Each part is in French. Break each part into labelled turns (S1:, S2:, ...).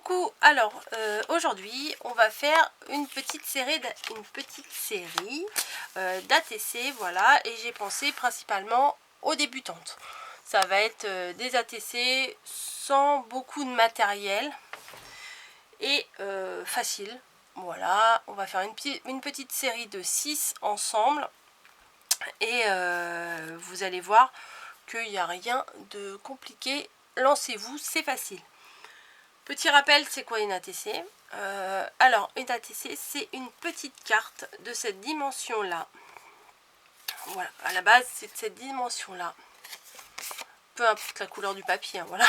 S1: Coucou, alors aujourd'hui on va faire une petite série d'ATC, voilà, et j'ai pensé principalement aux débutantes. Ça va être des ATC sans beaucoup de matériel et facile. Voilà, on va faire une petite série de 6 ensemble et vous allez voir qu'il n'y a rien de compliqué. Lancez-vous, c'est facile. Petit rappel, c'est quoi une ATC? Alors, une ATC, c'est une petite carte de cette dimension-là. Voilà, à la base, c'est de cette dimension-là. Peu importe la couleur du papier, hein, voilà.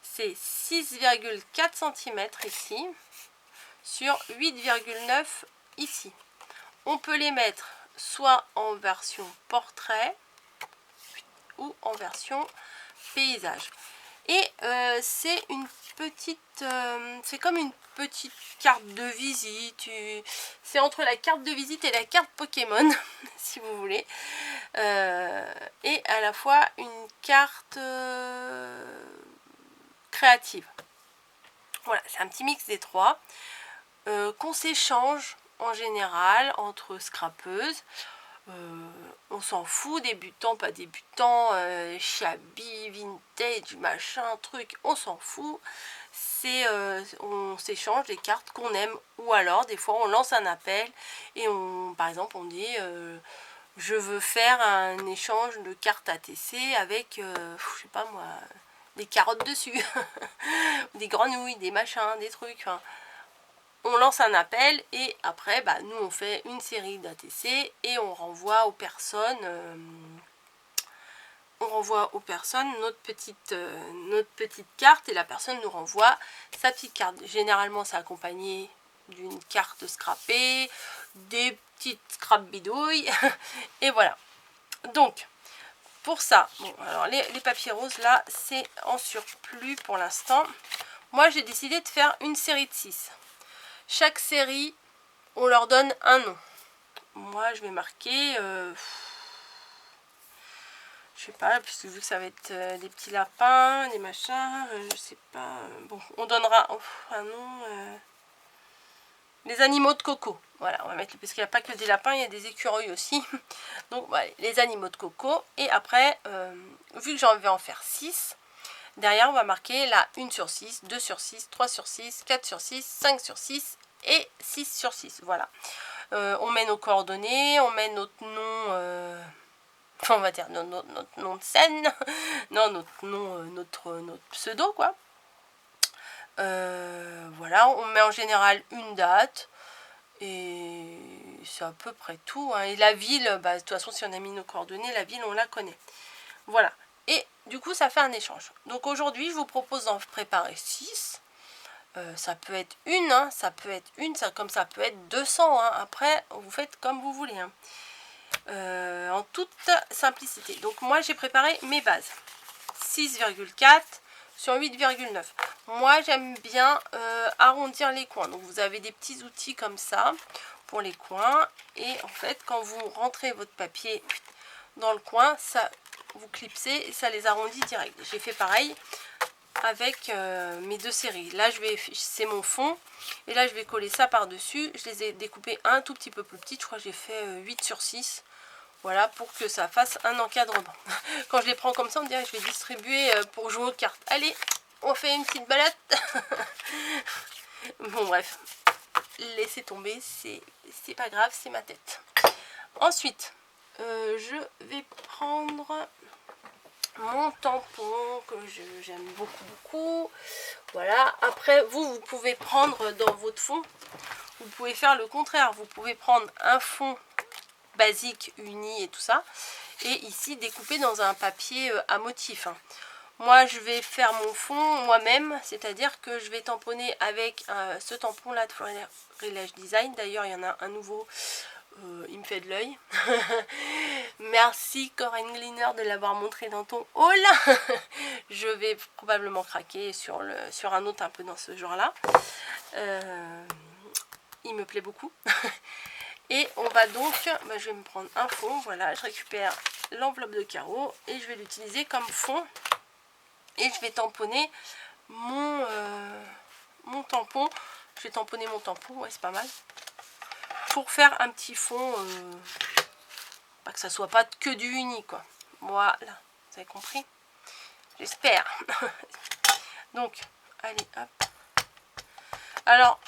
S1: C'est 6,4 cm ici, sur 8,9 ici. On peut les mettre soit en version portrait, ou en version paysage. Et c'est une petite, c'est comme une petite carte de visite. C'est entre la carte de visite et la carte Pokémon, si vous voulez. Et à la fois une carte créative. Voilà, c'est un petit mix des trois qu'on s'échange en général entre scrapeuses. On s'en fout, débutant, pas débutant, shabby, vintage, machin, truc, on s'en fout. On s'échange des cartes qu'on aime, ou alors des fois on lance un appel et par exemple on dit je veux faire un échange de cartes ATC avec je sais pas moi, des carottes dessus, des grenouilles, des machins, des trucs, enfin, on lance un appel et après nous on fait une série d'ATC et on renvoie aux personnes notre petite carte, et la personne nous renvoie sa petite carte. Généralement c'est accompagné d'une carte scrapée, des petites scrap bidouilles et voilà. Donc pour ça, bon, alors les papiers roses là c'est en surplus pour l'instant. Moi j'ai décidé de faire une série de 6. Chaque série, on leur donne un nom. Moi, je vais marquer, je sais pas, puisque vu que ça va être des petits lapins, des machins, je sais pas. Bon, on donnera un nom. Les animaux de coco. Voilà, on va mettre, parce qu'il n'y a pas que des lapins, il y a des écureuils aussi. Donc, voilà, les animaux de coco. Et après, vu que j'en vais en faire 6, derrière, on va marquer la 1 sur 6, 2 sur 6, 3 sur 6, 4 sur 6, 5 sur 6 et 6 sur 6. Voilà. On met nos coordonnées, on met notre nom, on va dire notre nom de scène, non, notre nom, notre pseudo, quoi. Voilà, on met en général une date. Et c'est à peu près tout, hein. Et la ville, de toute façon, si on a mis nos coordonnées, la ville, on la connaît. Voilà. Et du coup, ça fait un échange. Donc aujourd'hui, je vous propose d'en préparer 6. Ça peut être une, hein, ça peut être une, comme ça peut être 200. Hein. Après, vous faites comme vous voulez. Hein. En toute simplicité. Donc moi, j'ai préparé mes bases. 6,4 sur 8,9. Moi, j'aime bien arrondir les coins. Donc vous avez des petits outils comme ça pour les coins. Et en fait, quand vous rentrez votre papier dans le coin, ça vous clipsez et ça les arrondit direct. J'ai fait pareil avec mes deux séries. Là, c'est mon fond. Et là, je vais coller ça par-dessus. Je les ai découpés un tout petit peu plus petit. Je crois que j'ai fait 8 sur 6. Voilà, pour que ça fasse un encadrement. Quand je les prends comme ça, on dirait que je vais distribuer pour jouer aux cartes. Allez, on fait une petite balade. Bon, bref. Laissez tomber, c'est pas grave, c'est ma tête. Ensuite, je vais prendre mon tampon que j'aime beaucoup. Voilà. Après, vous pouvez prendre dans votre fond, vous pouvez faire le contraire. Vous pouvez prendre un fond basique, uni et tout ça, et ici découper dans un papier à motif. Hein. Moi, je vais faire mon fond moi-même, c'est-à-dire que je vais tamponner avec ce tampon-là de Florilège Design. D'ailleurs, il y en a un nouveau. Il me fait de l'œil. Merci Corinne Gleaner de l'avoir montré dans ton haul. Je vais probablement craquer sur un autre un peu dans ce genre-là. Il me plaît beaucoup. Et on va donc, je vais me prendre un fond. Voilà, je récupère l'enveloppe de carreaux et je vais l'utiliser comme fond. Et je vais tamponner mon tampon. Je vais tamponner mon tampon, ouais c'est pas mal. Pour faire un petit fond, pas que ça soit pas que du uni quoi. Voilà, vous avez compris? J'espère. Donc, allez hop. Alors,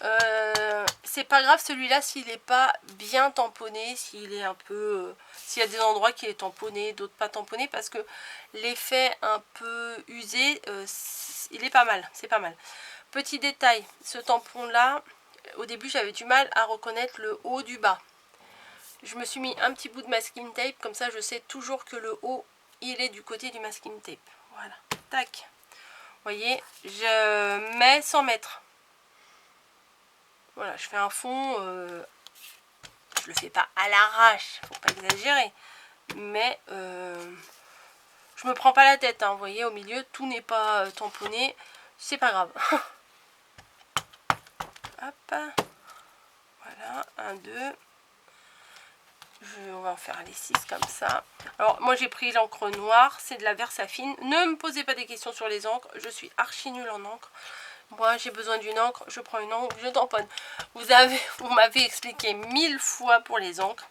S1: c'est pas grave celui-là s'il n'est pas bien tamponné, s'il est un peu... s'il y a des endroits qui est tamponné, d'autres pas tamponné, parce que l'effet un peu usé, il est pas mal, c'est pas mal. Petit détail, ce tampon-là, au début j'avais du mal à reconnaître le haut du bas. Je me suis mis un petit bout de masking tape, comme ça je sais toujours que le haut, il est du côté du masking tape. Voilà, tac. Vous voyez, je mets 100 mètres. Voilà, je fais un fond, je le fais pas à l'arrache, faut pas exagérer, mais je me prends pas la tête, hein, vous voyez, au milieu, tout n'est pas tamponné, c'est pas grave. Hop, voilà, 1, 2, on va en faire les 6 comme ça. Alors, moi j'ai pris l'encre noire, c'est de la Versafine, ne me posez pas des questions sur les encres, je suis archi nulle en encre. Moi j'ai besoin d'une encre, je prends une encre, je tamponne. Vous m'avez expliqué 1000 fois pour les encres.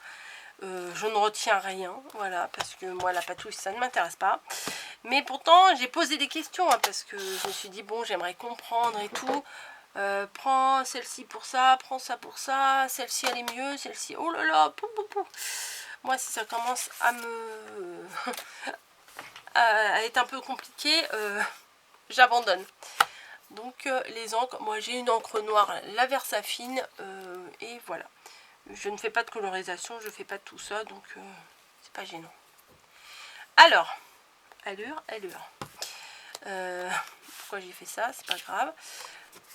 S1: Je ne retiens rien, voilà, parce que moi la patouille ça ne m'intéresse pas. Mais pourtant j'ai posé des questions, hein, parce que je me suis dit bon j'aimerais comprendre et tout. Prends celle-ci pour ça, prends ça pour ça, celle-ci elle est mieux, celle-ci, oh là là, pou, pou, pou. Moi si ça commence à me... à être un peu compliqué, j'abandonne. Donc les encres, moi j'ai une encre noire, la Versafine, et voilà. Je ne fais pas de colorisation, je fais pas de tout ça, donc c'est pas gênant. Alors, allure. Pourquoi j'ai fait ça, c'est pas grave.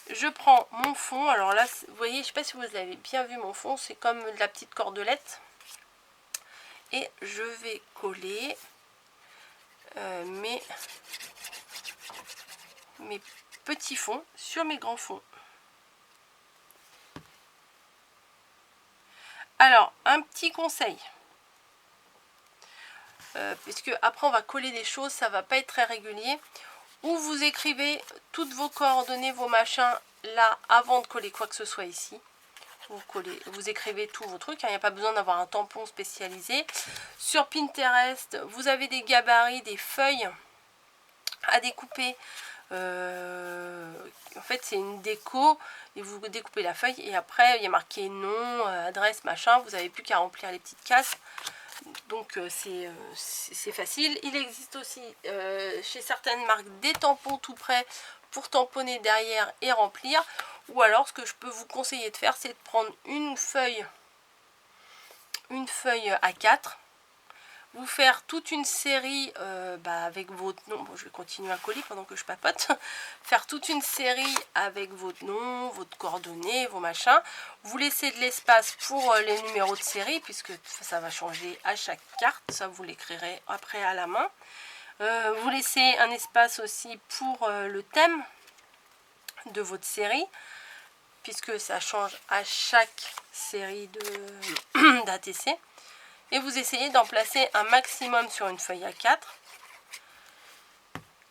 S1: Je prends mon fond, alors là, vous voyez, je sais pas si vous avez bien vu mon fond, c'est comme de la petite cordelette. Et je vais coller mes petits fonds sur mes grands fonds. Alors, un petit conseil, puisque après on va coller des choses, ça va pas être très régulier. Ou vous écrivez toutes vos coordonnées, vos machins là avant de coller quoi que ce soit ici. Vous écrivez tous vos trucs, il n'y a pas besoin d'avoir un tampon spécialisé. Sur Pinterest, vous avez des gabarits, des feuilles à découper. En fait c'est une déco et vous découpez la feuille et après il y a marqué nom, adresse, machin, vous n'avez plus qu'à remplir les petites cases. Donc c'est facile. Il existe aussi chez certaines marques des tampons tout prêts pour tamponner derrière et remplir. Ou alors ce que je peux vous conseiller de faire, c'est de prendre une feuille A4, vous faire toute une série avec votre nom. Bon, je vais continuer à coller pendant que je papote. Faire toute une série avec votre nom, votre coordonnées, vos machins. Vous laissez de l'espace pour les numéros de série, puisque ça va changer à chaque carte. Ça, vous l'écrirez après à la main. Vous laissez un espace aussi pour le thème de votre série, puisque ça change à chaque série d'ATC. Et vous essayez d'en placer un maximum sur une feuille A4.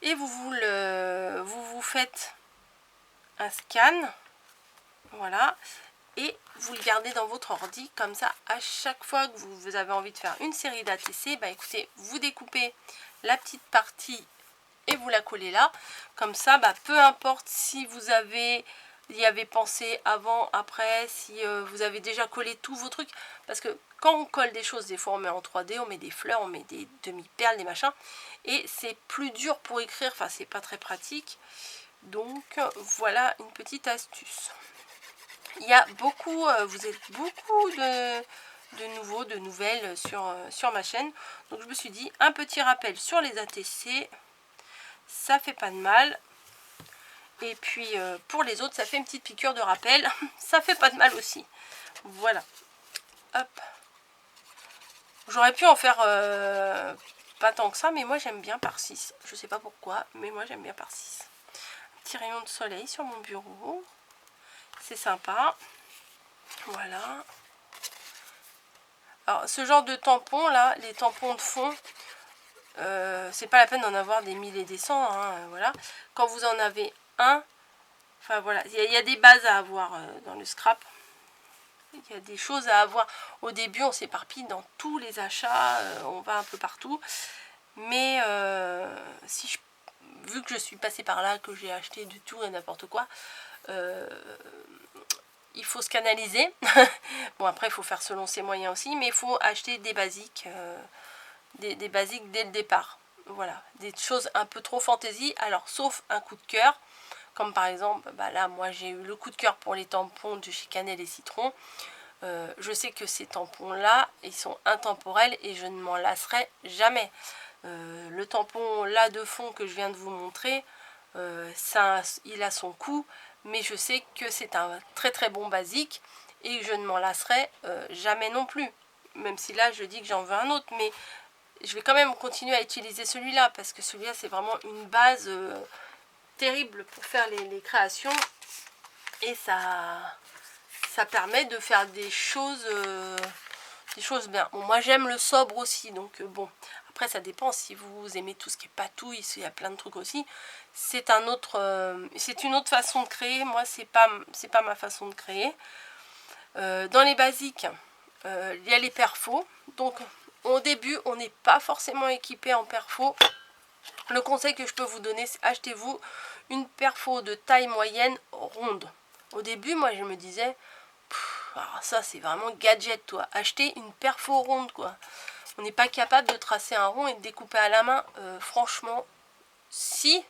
S1: Et vous faites un scan. Voilà. Et vous le gardez dans votre ordi. Comme ça, à chaque fois que vous avez envie de faire une série d'ATC, bah écoutez, vous découpez la petite partie et vous la collez là. Comme ça, peu importe si vous y avez pensé avant, après, si vous avez déjà collé tous vos trucs. Parce que quand on colle des choses, des fois on met en 3D, on met des fleurs, on met des demi-perles, des machins. Et c'est plus dur pour écrire, enfin c'est pas très pratique. Donc voilà une petite astuce. Il y a beaucoup, vous êtes beaucoup de nouveaux, de nouvelles sur ma chaîne. Donc je me suis dit, un petit rappel sur les ATC, ça fait pas de mal. Et puis pour les autres, ça fait une petite piqûre de rappel, ça fait pas de mal aussi. Voilà. Hop. J'aurais pu en faire pas tant que ça, mais moi j'aime bien par 6. Je sais pas pourquoi, mais moi j'aime bien par 6. Un petit rayon de soleil sur mon bureau. C'est sympa. Voilà. Alors ce genre de tampons là, les tampons de fond, c'est pas la peine d'en avoir des 1000 et des 100. Hein, voilà. Quand vous en avez un, Enfin voilà, il y a des bases à avoir dans le scrap. Il y a des choses à avoir. Au début, on s'éparpille dans tous les achats, on va un peu partout. Mais vu que je suis passée par là, que j'ai acheté du tout et n'importe quoi, il faut se canaliser. Bon, après, il faut faire selon ses moyens aussi, mais il faut acheter des basiques, des basiques dès le départ. Voilà, des choses un peu trop fantaisie. Alors, sauf un coup de cœur, comme par exemple, bah là, moi, j'ai eu le coup de cœur pour les tampons de chez Cannelle et Citron. Je sais que ces tampons-là, ils sont intemporels et je ne m'en lasserai jamais. Le tampon là de fond que je viens de vous montrer, il a son coût, mais je sais que c'est un très très bon basique et je ne m'en lasserai jamais non plus. Même si là je dis que j'en veux un autre, mais je vais quand même continuer à utiliser celui-là parce que celui-là c'est vraiment une base terrible pour faire les créations et ça permet de faire des choses bien. Bon, moi j'aime le sobre aussi, donc bon, après ça dépend si vous aimez tout ce qui est patouille, il y a plein de trucs aussi. C'est une autre façon de créer. Moi c'est pas ma façon de créer. Dans les basiques, il y a les perfos. Donc au début on n'est pas forcément équipé en perfos. Le conseil que je peux vous donner, c'est achetez-vous une perfo de taille moyenne ronde. Au début moi je me disais, alors ça c'est vraiment gadget, toi, acheter une perfo ronde, quoi. On n'est pas capable de tracer un rond et de découper à la main. Franchement, si.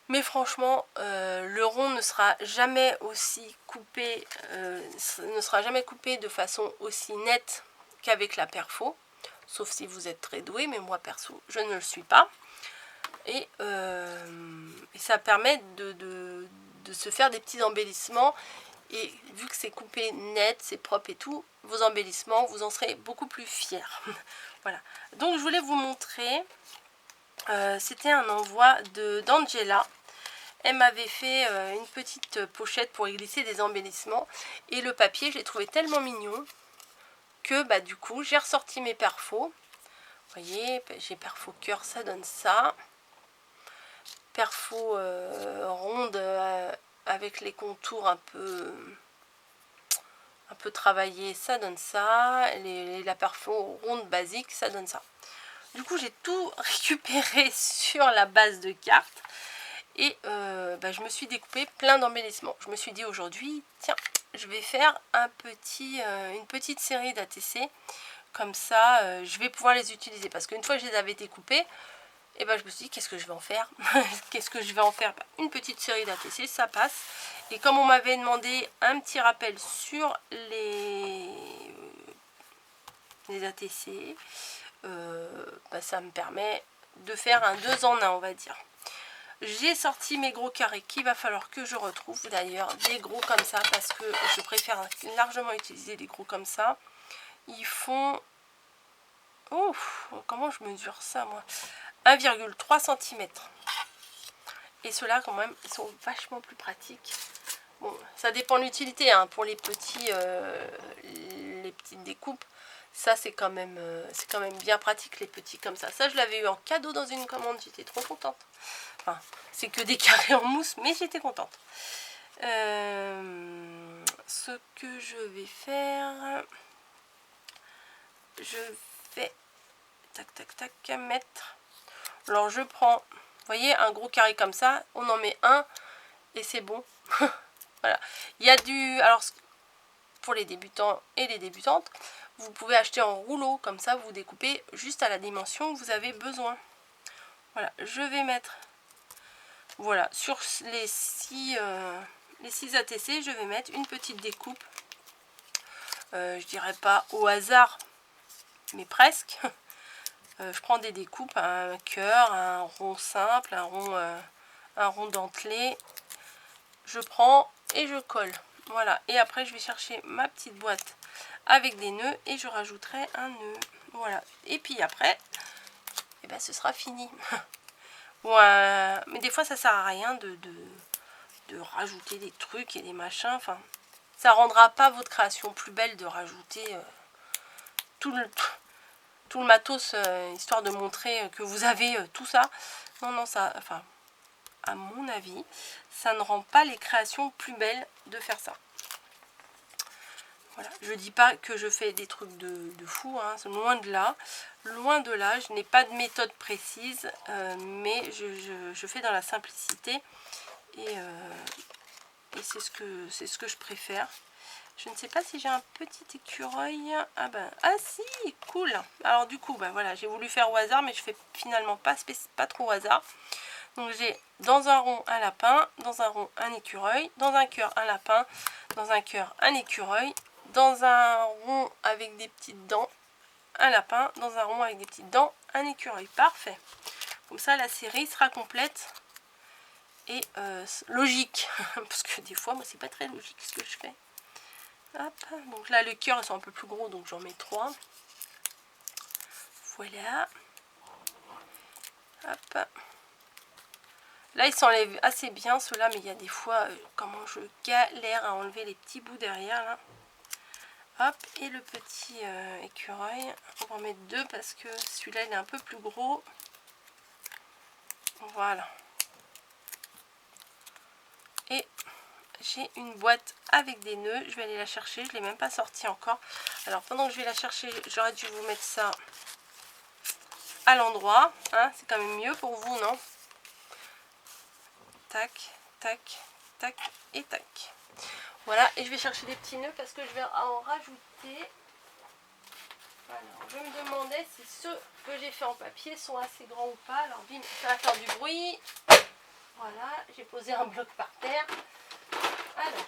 S1: Mais franchement, le rond ne sera jamais aussi coupé, ne sera jamais coupé de façon aussi nette qu'avec la perfo. Sauf si vous êtes très doué, mais moi perso, je ne le suis pas. Et ça permet de se faire des petits embellissements. Et vu que c'est coupé net, c'est propre et tout, vos embellissements, vous en serez beaucoup plus fiers. Voilà. Donc je voulais vous montrer, c'était un envoi d'Angela. Elle m'avait fait une petite pochette pour y glisser des embellissements. Et le papier, je l'ai trouvé tellement mignon que bah, du coup, j'ai ressorti mes perfos. Vous voyez, j'ai perfo cœur, ça donne ça. Perfo ronde avec les contours un peu travaillés, ça donne ça. La perfo ronde basique, ça donne ça. Du coup, j'ai tout récupéré sur la base de cartes. Et bah, je me suis découpé plein d'embellissements. Je me suis dit aujourd'hui, tiens, je vais faire une petite série d'ATC. Comme ça, je vais pouvoir les utiliser. Parce qu'une fois que je les avais découpés, et ben, je me suis dit, qu'est-ce que je vais en faire? Qu'est-ce que je vais en faire? Une petite série d'ATC, ça passe. Et comme on m'avait demandé un petit rappel sur les ATC, bah, ça me permet de faire un 2 en 1, on va dire. J'ai sorti mes gros carrés qu'il va falloir que je retrouve, d'ailleurs des gros comme ça, parce que je préfère largement utiliser des gros comme ça. Ils font... Ouf, comment je mesure ça moi? 1,3 cm. Et ceux-là quand même, ils sont vachement plus pratiques. Bon, ça dépend de l'utilité, hein. Pour les petites découpes, ça c'est quand même bien pratique, les petits comme ça. Ça je l'avais eu en cadeau dans une commande, j'étais trop contente. Enfin, c'est que des carrés en mousse, mais j'étais contente. Ce que je vais faire, je vais tac tac tac mettre. Alors je prends, vous voyez, un gros carré comme ça, on en met un et c'est bon. Voilà. Il y a alors pour les débutants et les débutantes, vous pouvez acheter en rouleau, comme ça vous découpez juste à la dimension que vous avez besoin. Voilà, je vais mettre, voilà, sur les 6 ATC, je vais mettre une petite découpe. Je dirais pas au hasard, mais presque. Je prends des découpes, un cœur, un rond simple, un rond dentelé. Je prends et je colle. Voilà. Et après, je vais chercher ma petite boîte avec des nœuds et je rajouterai un nœud. Voilà. Et puis après, eh ben, ce sera fini. Ouais, mais des fois, ça sert à rien de rajouter des trucs et des machins. Enfin, ça rendra pas votre création plus belle de rajouter tout le matos, histoire de montrer que vous avez tout ça. Non, non, ça, enfin, à mon avis, ça ne rend pas les créations plus belles de faire ça. Voilà, je dis pas que je fais des trucs de fou, hein, loin de là. Loin de là, je n'ai pas de méthode précise, mais je fais dans la simplicité et c'est ce que je préfère. Je ne sais pas si j'ai un petit écureuil. Ah ben, ah si, cool. Alors du coup, ben voilà, j'ai voulu faire au hasard, mais je fais finalement pas trop au hasard. Donc j'ai dans un rond un lapin, dans un rond un écureuil, dans un cœur un lapin, dans un cœur un écureuil, dans un rond avec des petites dents un lapin, dans un rond avec des petites dents un écureuil. Parfait. Comme ça la série sera complète et logique. Parce que des fois, moi c'est pas très logique ce que je fais. Hop, donc là le cœur ils sont un peu plus gros, donc j'en mets 3. Voilà. Hop. Là ils s'enlèvent assez bien ceux-là, mais il y a des fois comment je galère à enlever les petits bouts derrière là. Hop, et le petit écureuil, on va en mettre 2 parce que celui-là il est un peu plus gros. Voilà. Et j'ai une boîte avec des nœuds, je vais aller la chercher, je ne l'ai même pas sortie encore. Alors pendant que je vais la chercher, j'aurais dû vous mettre ça à l'endroit, hein, c'est quand même mieux pour vous, non? Tac, tac, tac et tac. Voilà, et je vais chercher des petits nœuds parce que je vais en rajouter. Alors, je me demandais si ceux que j'ai fait en papier sont assez grands ou pas. Alors bim, ça va faire du bruit. Voilà, j'ai posé un bloc par terre. Alors,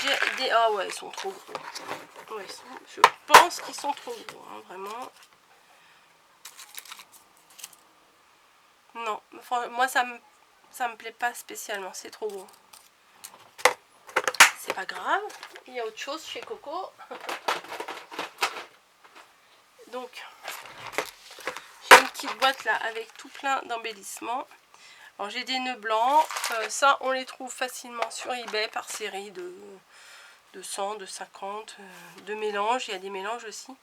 S1: j'ai des... Ah ouais, ils sont trop gros. Ouais, je pense qu'ils sont trop gros, hein, vraiment. Non, moi ça me plaît pas spécialement, c'est trop gros. C'est pas grave, il y a autre chose chez Coco. Donc, j'ai une petite boîte là avec tout plein d'embellissements. Alors j'ai des nœuds blancs, ça on les trouve facilement sur eBay par série de 100, de 50, de mélanges. Il y a des mélanges aussi.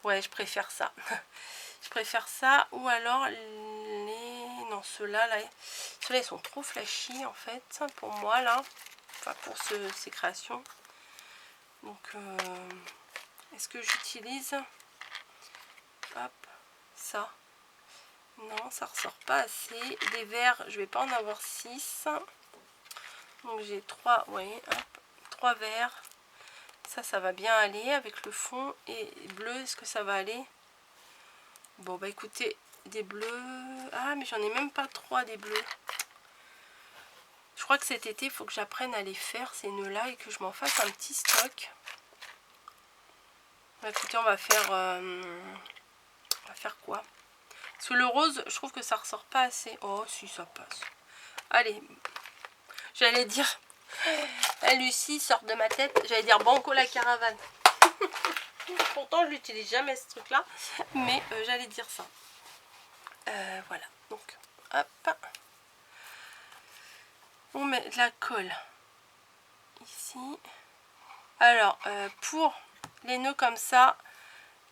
S1: Ouais, je préfère ça. Je préfère ça, ou alors les... Non, ceux-là, ceux-là ils sont trop flashy en fait, pour moi là. Enfin, pour ces créations. Donc, est-ce que j'utilise... Hop, ça. Non, ça ressort pas assez. Des verts, je vais pas en avoir 6. Donc j'ai 3, oui, hop, 3 verts. Ça va bien aller avec le fond. Et bleu, est-ce que ça va aller? Bon, bah écoutez, des bleus... Ah, mais j'en ai même pas 3 des bleus. Je crois que cet été, il faut que j'apprenne à les faire, ces nœuds-là, et que je m'en fasse un petit stock. Bah, écoutez, on va faire quoi? Parce que le rose, je trouve que ça ressort pas assez. Oh, si, ça passe. Allez, j'allais dire... Lucie sort de ma tête. J'allais dire Banco la caravane. Pourtant, je l'utilise jamais ce truc-là. Mais j'allais dire ça. Voilà. Donc, hop. On met de la colle ici. Alors, pour les nœuds comme ça,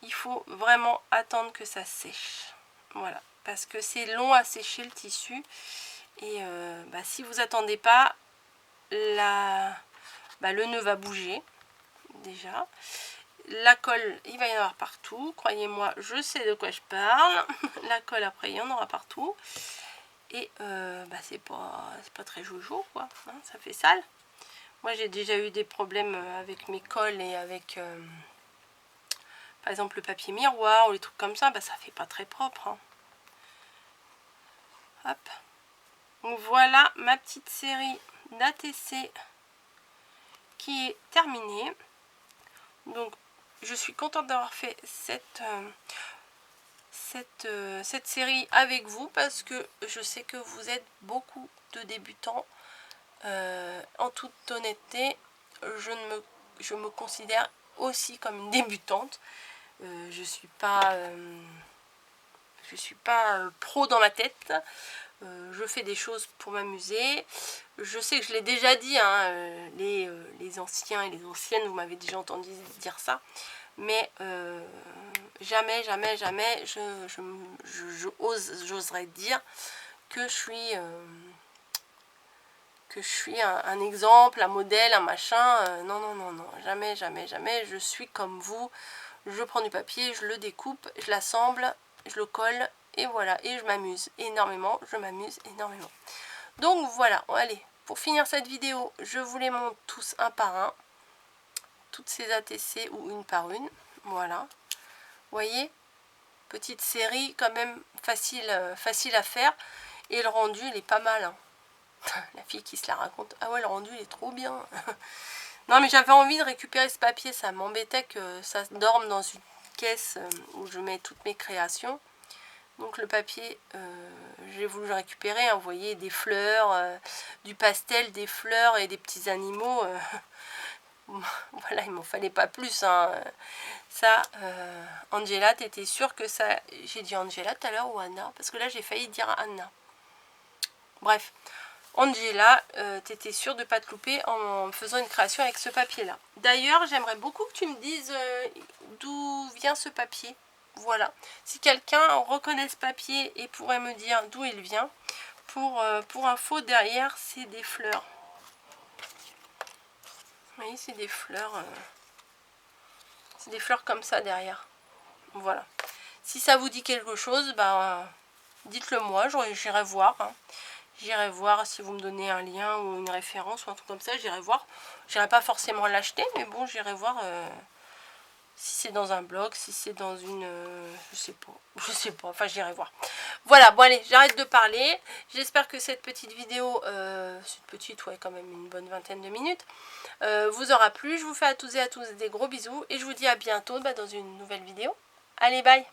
S1: il faut vraiment attendre que ça sèche. Voilà. Parce que c'est long à sécher le tissu. Et si vous attendez pas, le nœud va bouger. Déjà. La colle, il va y en avoir partout. Croyez-moi, je sais de quoi je parle. La colle, après, il y en aura partout. Et c'est pas très jojo, quoi. Hein, ça fait sale. Moi, j'ai déjà eu des problèmes avec mes colles et avec, par exemple, le papier miroir ou les trucs comme ça. Ça fait pas très propre. Hein. Hop. Donc, voilà ma petite série d'ATC qui est terminée. Donc, je suis contente d'avoir fait cette série avec vous parce que je sais que vous êtes beaucoup de débutants. En toute honnêteté, je me considère aussi comme une débutante. Je suis pas pro dans ma tête. Je fais des choses pour m'amuser. Je sais que je l'ai déjà dit, hein, les anciens et les anciennes, vous m'avez déjà entendu dire ça. Mais jamais, jamais, jamais j'oserais dire que je suis un exemple, un modèle, un machin. Non, non, non, non, jamais, jamais, jamais. Je suis comme vous. Je prends du papier, je le découpe, je l'assemble, je le colle et voilà. Et je m'amuse énormément, je m'amuse énormément. Donc voilà, allez, pour finir cette vidéo, je vous les montre tous un par un. Toutes ces ATC ou une par une. Voilà. Vous voyez, petite série quand même facile à faire. Et le rendu, il est pas mal. Hein. La fille qui se la raconte. Ah ouais, le rendu, il est trop bien. Non, mais j'avais envie de récupérer ce papier. Ça m'embêtait que ça dorme dans une caisse où je mets toutes mes créations. Donc le papier, j'ai voulu le récupérer. Hein, vous voyez, des fleurs, du pastel, des fleurs et des petits animaux. Voilà, il m'en fallait pas plus. Hein. Ça, Angela, t'étais sûre que ça... J'ai dit Angela tout à l'heure ou Anna? Parce que là, j'ai failli dire Anna. Bref. Angela, t'étais sûre de ne pas te louper en faisant une création avec ce papier-là. D'ailleurs, j'aimerais beaucoup que tu me dises d'où vient ce papier. Voilà. Si quelqu'un reconnaît ce papier et pourrait me dire d'où il vient, pour info, derrière, c'est des fleurs. Vous voyez, c'est des fleurs. C'est des fleurs comme ça derrière. Voilà. Si ça vous dit quelque chose, bah, dites-le moi, j'irai voir. Hein. J'irai voir si vous me donnez un lien ou une référence ou un truc comme ça, j'irai voir. J'irai pas forcément l'acheter, mais bon, j'irai voir si c'est dans un blog, si c'est dans une... je sais pas, enfin j'irai voir. Voilà, bon allez, j'arrête de parler. J'espère que cette petite vidéo, c'est petite, ouais, quand même une bonne vingtaine de minutes, vous aura plu. Je vous fais à tous et à tous des gros bisous et je vous dis à bientôt dans une nouvelle vidéo. Allez, bye!